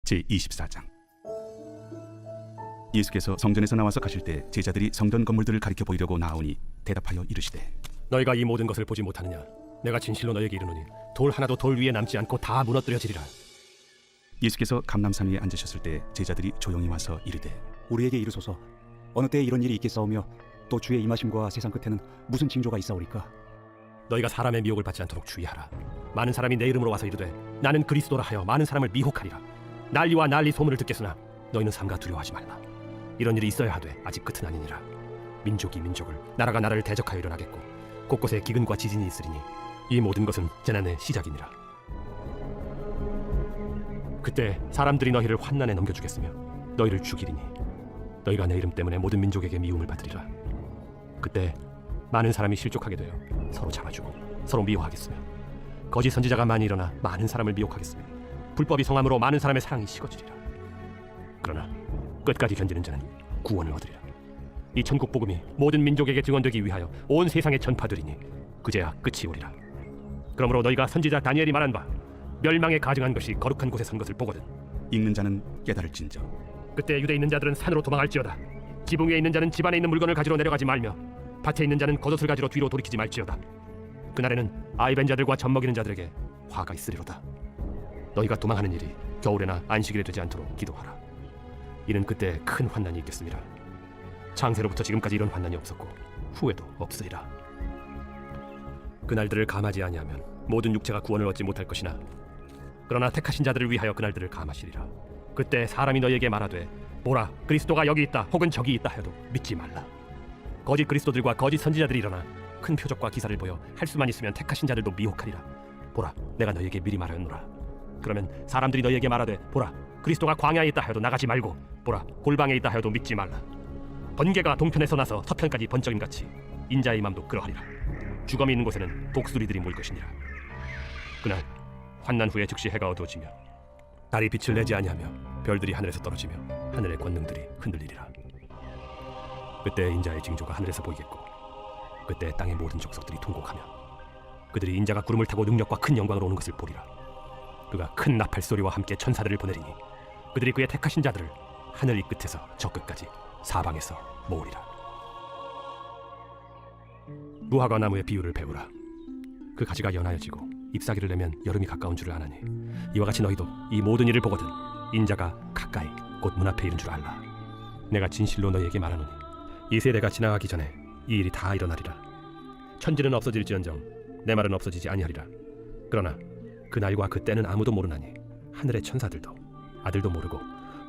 제24장. 예수께서 성전에서 나와서 가실 때 제자들이 성전 건물들을 가리켜 보이려고 나오니 대답하여 이르시되, 너희가 이 모든 것을 보지 못하느냐? 내가 진실로 너희에게 이르노니 돌 하나도 돌 위에 남지 않고 다 무너뜨려지리라. 예수께서 감람산 위에 앉으셨을 때 제자들이 조용히 와서 이르되, 우리에게 이르소서, 어느 때에 이런 일이 있겠사오며 또 주의 임하심과 세상 끝에는 무슨 징조가 있사오리까? 너희가 사람의 미혹을 받지 않도록 주의하라. 많은 사람이 내 이름으로 와서 이르되 나는 그리스도라 하여 많은 사람을 미혹하리라. 난리와 난리 소문을 듣겠으나 너희는 삼가 두려워하지 말라. 이런 일이 있어야 하되 아직 끝은 아니니라. 민족이 민족을, 나라가 나라를 대적하여 일어나겠고 곳곳에 기근과 지진이 있으리니 이 모든 것은 재난의 시작이니라. 그때 사람들이 너희를 환난에 넘겨주겠으며 너희를 죽이리니 너희가 내 이름 때문에 모든 민족에게 미움을 받으리라. 그때 많은 사람이 실족하게 되어 서로 잡아주고 서로 미워하겠으며 거짓 선지자가 많이 일어나 많은 사람을 미혹하겠으며 불법이 성함으로 많은 사람의 사랑이 식어지리라. 그러나 끝까지 견디는 자는 구원을 얻으리라. 이 천국 복음이 모든 민족에게 증언되기 위하여 온 세상에 전파되리니 그제야 끝이 오리라. 그러므로 너희가 선지자 다니엘이 말한 바 멸망에 가증한 것이 거룩한 곳에 선 것을 보거든 읽는 자는 깨달을진저. 그때 유대에 있는 자들은 산으로 도망할지어다. 지붕 위에 있는 자는 집 안에 있는 물건을 가지러 내려가지 말며 밭에 있는 자는 겉옷을 가지러 뒤로 돌이키지 말지어다. 그날에는 아이벤 자들과 젖먹이는 자들에게 화가 있으리로다. 너희가 도망하는 일이 겨울에나 안식일에 되지 않도록 기도하라. 이는 그때 큰 환난이 있겠습니다. 창세로부터 지금까지 이런 환난이 없었고 후에도 없으리라. 그날들을 감하지 아니하면 모든 육체가 구원을 얻지 못할 것이나 그러나 택하신 자들을 위하여 그날들을 감하시리라. 그때 사람이 너희에게 말하되 보라, 그리스도가 여기 있다 혹은 저기 있다 해도 믿지 말라. 거짓 그리스도들과 거짓 선지자들이 일어나 큰 표적과 기사를 보여 할 수만 있으면 택하신 자들도 미혹하리라. 보라, 내가 너희에게 미리 말하였노라. 그러면 사람들이 너희에게 말하되 보라, 그리스도가 광야에 있다 하여도 나가지 말고 보라, 골방에 있다 하여도 믿지 말라. 번개가 동편에서 나서 서편까지 번쩍임같이 인자의 맘도 그러하리라. 주검이 있는 곳에는 독수리들이 몰 것이니라. 그날 환난 후에 즉시 해가 어두워지며 달이 빛을 내지 아니하며 별들이 하늘에서 떨어지며 하늘의 권능들이 흔들리리라. 그때 인자의 징조가 하늘에서 보이겠고 그때 땅의 모든 족속들이 통곡하며 그들이 인자가 구름을 타고 능력과 큰 영광으로 오는 것을 보리라. 그가 큰 나팔 소리와 함께 천사들을 보내리니 그들이 그의 택하신 자들을 하늘 이 끝에서 저 끝까지 사방에서 모으리라. 무화과 나무의 비유를 배우라. 그 가지가 연하여지고 잎사귀를 내면 여름이 가까운 줄을 아나니 이와 같이 너희도 이 모든 일을 보거든 인자가 가까이 곧 문 앞에 이른 줄 알라. 내가 진실로 너희에게 말하노니 이 세대가 지나가기 전에 이 일이 다 일어나리라. 천지는 없어질지언정 내 말은 없어지지 아니하리라. 그러나 그 날과 그 때는 아무도 모르나니 하늘의 천사들도 아들도 모르고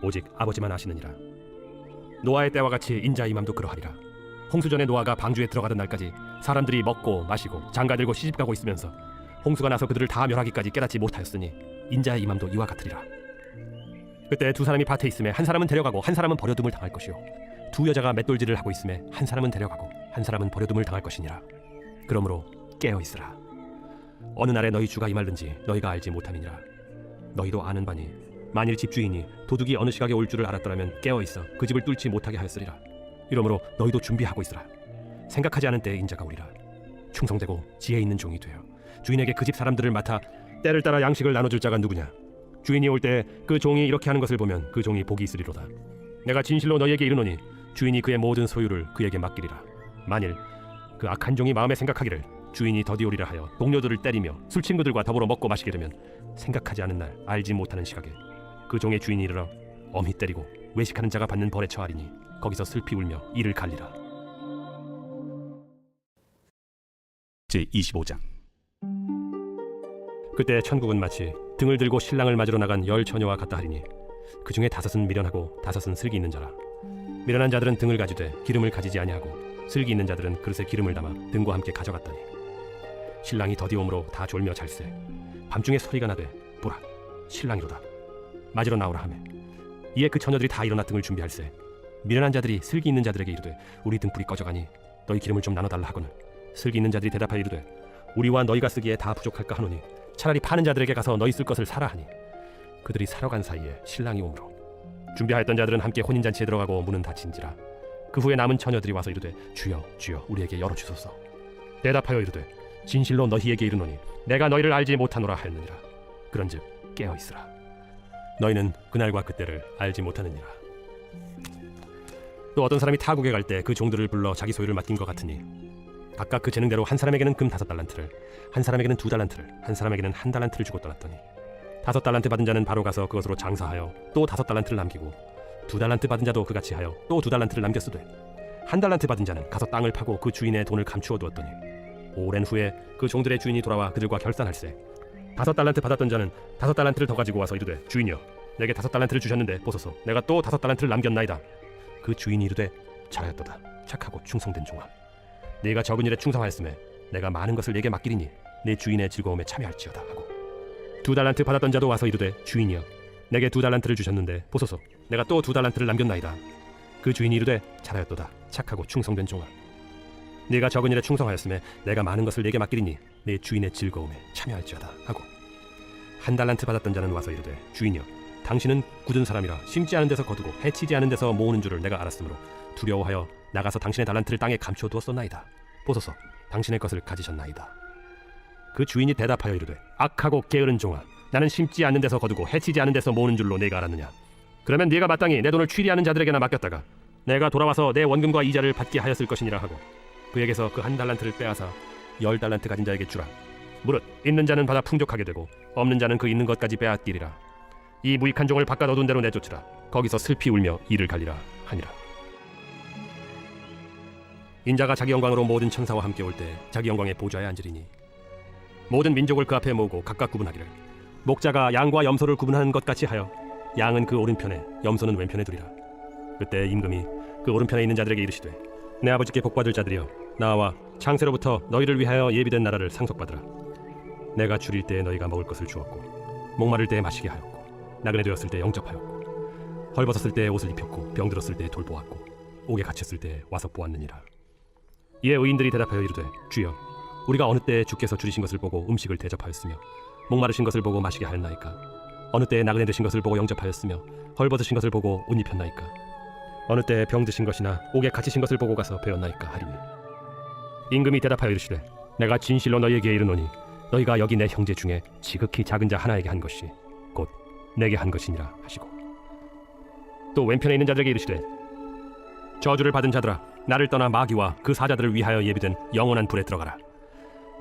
오직 아버지만 아시느니라. 노아의 때와 같이 인자의 맘도 그러하리라. 홍수전에 노아가 방주에 들어가던 날까지 사람들이 먹고 마시고 장가들고 시집가고 있으면서 홍수가 나서 그들을 다 멸하기까지 깨닫지 못하였으니 인자의 이맘도 이와 같으리라. 그때 두 사람이 밭에 있음에 한 사람은 데려가고 한 사람은 버려둠을 당할 것이요 두 여자가 맷돌질을 하고 있음에 한 사람은 데려가고 한 사람은 버려둠을 당할 것이니라. 그러므로 깨어 있으라. 어느 날에 너희 주가 임할는지 너희가 알지 못함이니라. 너희도 아는 바니 만일 집주인이 도둑이 어느 시각에 올 줄을 알았더라면 깨어 있어 그 집을 뚫지 못하게 하였으리라. 이러므로 너희도 준비하고 있으라. 생각하지 않은 때에 인자가 오리라. 충성되고 지혜 있는 종이 되어 주인에게 그 집 사람들을 맡아 때를 따라 양식을 나눠줄 자가 누구냐. 주인이 올 때 그 종이 이렇게 하는 것을 보면 그 종이 복이 있으리로다. 내가 진실로 너희에게 이르노니 주인이 그의 모든 소유를 그에게 맡기리라. 만일 그 악한 종이 마음에 생각하기를 주인이 더디 오리라 하여 동료들을 때리며 술 친구들과 더불어 먹고 마시게 되면 생각하지 않은 날 알지 못하는 시각에 그 종의 주인이 이르러 엄히 때리고 외식하는 자가 받는 벌에 처하리니 거기서 슬피 울며 이를 갈리라. 제25장. 그때 천국은 마치 등을 들고 신랑을 맞으러 나간 10 처녀와 같다 하리니 그 중에 5은 미련하고 5은 슬기 있는 자라. 미련한 자들은 등을 가지되 기름을 가지지 아니하고 슬기 있는 자들은 그릇에 기름을 담아 등과 함께 가져갔더니 신랑이 더디옴으로 다 졸며 잘세. 밤중에 소리가 나되 보라, 신랑이로다. 맞으러 나오라 하매 이에 그 처녀들이 다 일어나 등을 준비할세. 미련한 자들이 슬기 있는 자들에게 이르되 우리 등불이 꺼져가니 너희 기름을 좀 나눠달라 하거늘 슬기 있는 자들이 대답하여 이르되 우리와 너희가 쓰기에 다 부족할까 하노니 차라리 파는 자들에게 가서 너희 쓸 것을 사라 하니 그들이 사러 간 사이에 신랑이 오므로 준비하였던 자들은 함께 혼인잔치에 들어가고 문은 닫힌지라. 그 후에 남은 처녀들이 와서 이르되 주여 주여 우리에게 열어주소서. 대답하여 이르되 진실로 너희에게 이르노니 내가 너희를 알지 못하노라 하였느니라. 그런즉 깨어있으라. 너희는 그날과 그때를 알지 못하느니라. 또 어떤 사람이 타국에 갈 때 그 종들을 불러 자기 소유를 맡긴 것 같으니 각각 그 재능대로 한 사람에게는 금 5달란트를, 한 사람에게는 2달란트를, 한 사람에게는 1달란트를 주고 떠났더니 5달란트 받은 자는 바로 가서 그것으로 장사하여 또 5달란트를 남기고 2달란트 받은 자도 그같이 하여 또 2달란트를 남겼으되 1달란트 받은 자는 가서 땅을 파고 그 주인의 돈을 감추어 두었더니 오랜 후에 그 종들의 주인이 돌아와 그들과 결산할세 5달란트 받았던 자는 5달란트를 더 가지고 와서 이르되 주인이여 내게 5달란트를 주셨는데 보소서 내가 또 5달란트를 남겼나이다. 그 주인이 이르되 잘하였도다 착하고 충성된 종아 네가 적은 일에 충성하였음에 내가 많은 것을 네게 맡기리니 내 주인의 즐거움에 참여할지어다 하고 2달란트 받았던 자도 와서 이르되 주인이여 내게 2달란트를 주셨는데 보소서 내가 또 2달란트를 남겼나이다. 그 주인이 이르되 잘하였도다 착하고 충성된 종아 네가 적은 일에 충성하였음에 내가 많은 것을 네게 맡기리니 내 주인의 즐거움에 참여할지어다 하고 1달란트 받았던 자는 와서 이르되 주인이여 당신은 굳은 사람이라 심지 않은 데서 거두고 해치지 않은 데서 모으는 줄을 내가 알았으므로 두려워하여 나가서 당신의 달란트를 땅에 감추어 두었었나이다. 보소서 당신의 것을 가지셨나이다. 그 주인이 대답하여 이르되 악하고 게으른 종아 나는 심지 않는 데서 거두고 해치지 않은 데서 모으는 줄로 네가 알았느냐. 그러면 네가 마땅히 내 돈을 취리하는 자들에게나 맡겼다가 내가 돌아와서 내 원금과 이자를 받게 하였을 것이니라 하고 그에게서 그 1달란트를 빼앗아 10달란트 가진 자에게 주라. 무릇 있는 자는 받아 풍족하게 되고 없는 자는 그 있는 것까지 빼앗기리라. 이 무익한 종을 바깥 어두운 데로 내쫓으라. 거기서 슬피 울며 이를 갈리라 하니라. 인자가 자기 영광으로 모든 천사와 함께 올 때 자기 영광의 보좌에 앉으리니 모든 민족을 그 앞에 모으고 각각 구분하기를 목자가 양과 염소를 구분하는 것 같이 하여 양은 그 오른편에 염소는 왼편에 두리라. 그때 임금이 그 오른편에 있는 자들에게 이르시되 내 아버지께 복받을 자들이여 나와 창세로부터 너희를 위하여 예비된 나라를 상속받으라. 내가 줄일 때에 너희가 먹을 것을 주었고 목마를 때에 마시게 하였고 나그네 되었을 때 영접하였고 헐벗었을 때에 옷을 입혔고 병들었을 때에 돌보았고 옥에 갇혔을 때에 와서 보았느니라. 이에 의인들이 대답하여 이르되 주여 우리가 어느 때에 주께서 줄이신 것을 보고 음식을 대접하였으며 목마르신 것을 보고 마시게 하였나이까. 어느 때에 나그네 되신 것을 보고 영접하였으며 헐벗으신 것을 보고 옷 입혔나이까. 어느 때에 병드신 것이나 옥에 갇히신 것을 보고 가서 배웠나이까 하리니 임금이 대답하여 이르시되 내가 진실로 너희에게 이르노니 너희가 여기 내 형제 중에 지극히 작은 자 하나에게 한 것이 곧 내게 한 것이니라 하시고 또 왼편에 있는 자들에게 이르시되 저주를 받은 자들아 나를 떠나 마귀와 그 사자들을 위하여 예비된 영원한 불에 들어가라.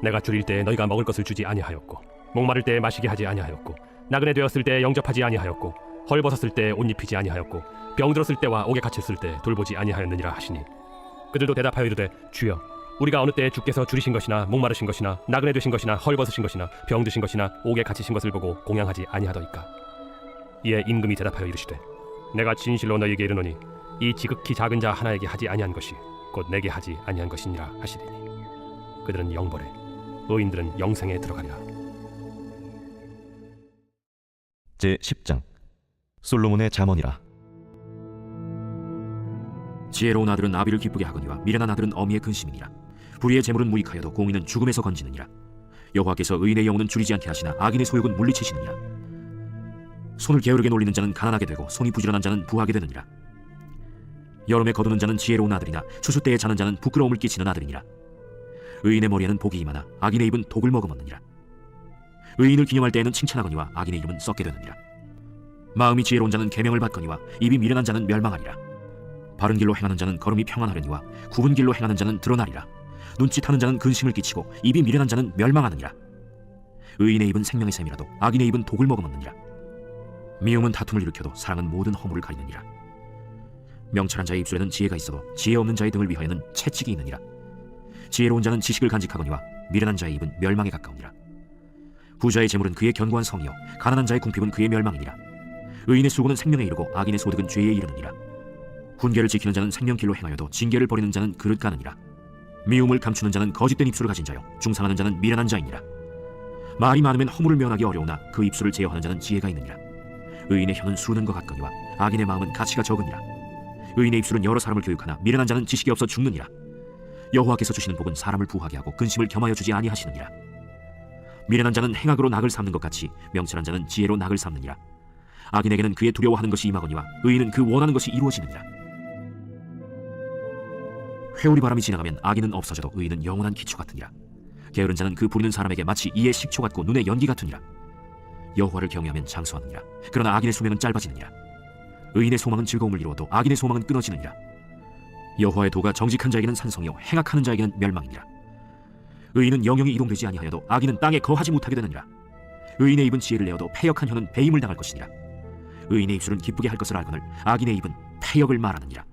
내가 줄일 때에 너희가 먹을 것을 주지 아니하였고 목마를 때에 마시게 하지 아니하였고 나그네 되었을 때에 영접하지 아니하였고 헐벗었을 때에 옷 입히지 아니하였고 병들었을 때와 옥에 갇혔을 때 돌보지 아니하였느니라 하시니 그들도 대답하여 이르되 주여 우리가 어느 때에 주께서 줄이신 것이나 목마르신 것이나 나그네 되신 것이나 헐벗으신 것이나 병드신 것이나 옥에 갇히신 것을 보고 공양하지 아니하더이까. 이에 임금이 대답하여 이르시되 내가 진실로 너희에게 이르노니 이 지극히 작은 자 하나에게 하지 아니한 것이 곧 내게 하지 아니한 것이니라 하시리니 그들은 영벌에 의인들은 영생에 들어가리라. 제10장 솔로몬의 잠언이라. 지혜로운 아들은 아비를 기쁘게 하거니와 미련한 아들은 어미의 근심이니라. 불의의 재물은 무익하여도 공의는 죽음에서 건지느니라. 여호와께서 의인의 영혼은 줄이지 않게 하시나 악인의 소욕은 물리치시느니라. 손을 게으르게 놀리는 자는 가난하게 되고 손이 부지런한 자는 부하게 되느니라. 여름에 거두는 자는 지혜로운 아들이나 추수 때에 자는 자는 부끄러움을 끼치는 아들이니라. 의인의 머리에는 복이 임하나 악인의 입은 독을 머금었느니라. 의인을 기념할 때에는 칭찬하거니와 악인의 이름은 썩게 되느니라. 마음이 지혜로운 자는 계명을 받거니와 입이 미련한 자는 멸망하리라. 바른 길로 행하는 자는 걸음이 평안하려니와 굽은 길로 행하는 자는 드러나리라. 눈짓하는 자는 근심을 끼치고 입이 미련한 자는 멸망하느니라. 의인의 입은 생명의 샘이라도 악인의 입은 독을 머금었느니라. 미움은 다툼을 일으켜도 사랑은 모든 허물을 가리느니라. 명철한 자의 입술에는 지혜가 있어도 지혜 없는 자의 등을 위하여는 채찍이 있느니라. 지혜로운 자는 지식을 간직하거니와 미련한 자의 입은 멸망에 가까우니라. 부자의 재물은 그의 견고한 성이요 가난한 자의 궁핍은 그의 멸망이니라. 의인의 수고는 생명에 이르고 악인의 소득은 죄에 이르느니라. 훈계를 지키는 자는 생명길로 행하여도 징계를 버리는 자는 그릇 가느니라. 미움을 감추는 자는 거짓된 입술을 가진 자요 중상하는 자는 미련한 자이니라. 말이 많으면 허물을 면하기 어려우나 그 입술을 제어하는 자는 지혜가 있느니라. 의인의 혀는 수는 것 같거니와 악인의 마음은 가치가 적으니라. 의인의 입술은 여러 사람을 교육하나 미련한 자는 지식이 없어 죽느니라. 여호와께서 주시는 복은 사람을 부하게 하고 근심을 겸하여 주지 아니하시느니라. 미련한 자는 행악으로 낙을 삼는 것 같이 명철한 자는 지혜로 낙을 삼느니라. 악인에게는 그의 두려워하는 것이 임하거니와 의인은 그 원하는 것이 이루어지느니라. 회오리 바람이 지나가면 악인은 없어져도 의인은 영원한 기초 같으니라. 게으른 자는 그 부리는 사람에게 마치 이의 식초 같고 눈의 연기 같으니라. 여호와를 경외하면 장수하느니라. 그러나 악인의 수명은 짧아지느니라. 의인의 소망은 즐거움을 이루어도 악인의 소망은 끊어지느니라. 여호와의 도가 정직한 자에게는 산성이요 행악하는 자에게는 멸망이니라. 의인은 영영이 이동되지 아니하여도 악인은 땅에 거하지 못하게 되느니라. 의인의 입은 지혜를 내어도 패역한 혀는 배임을 당할 것이니라. 의인의 입술은 기쁘게 할 것을 알거늘 악인의 입은 패역을 말하느니라.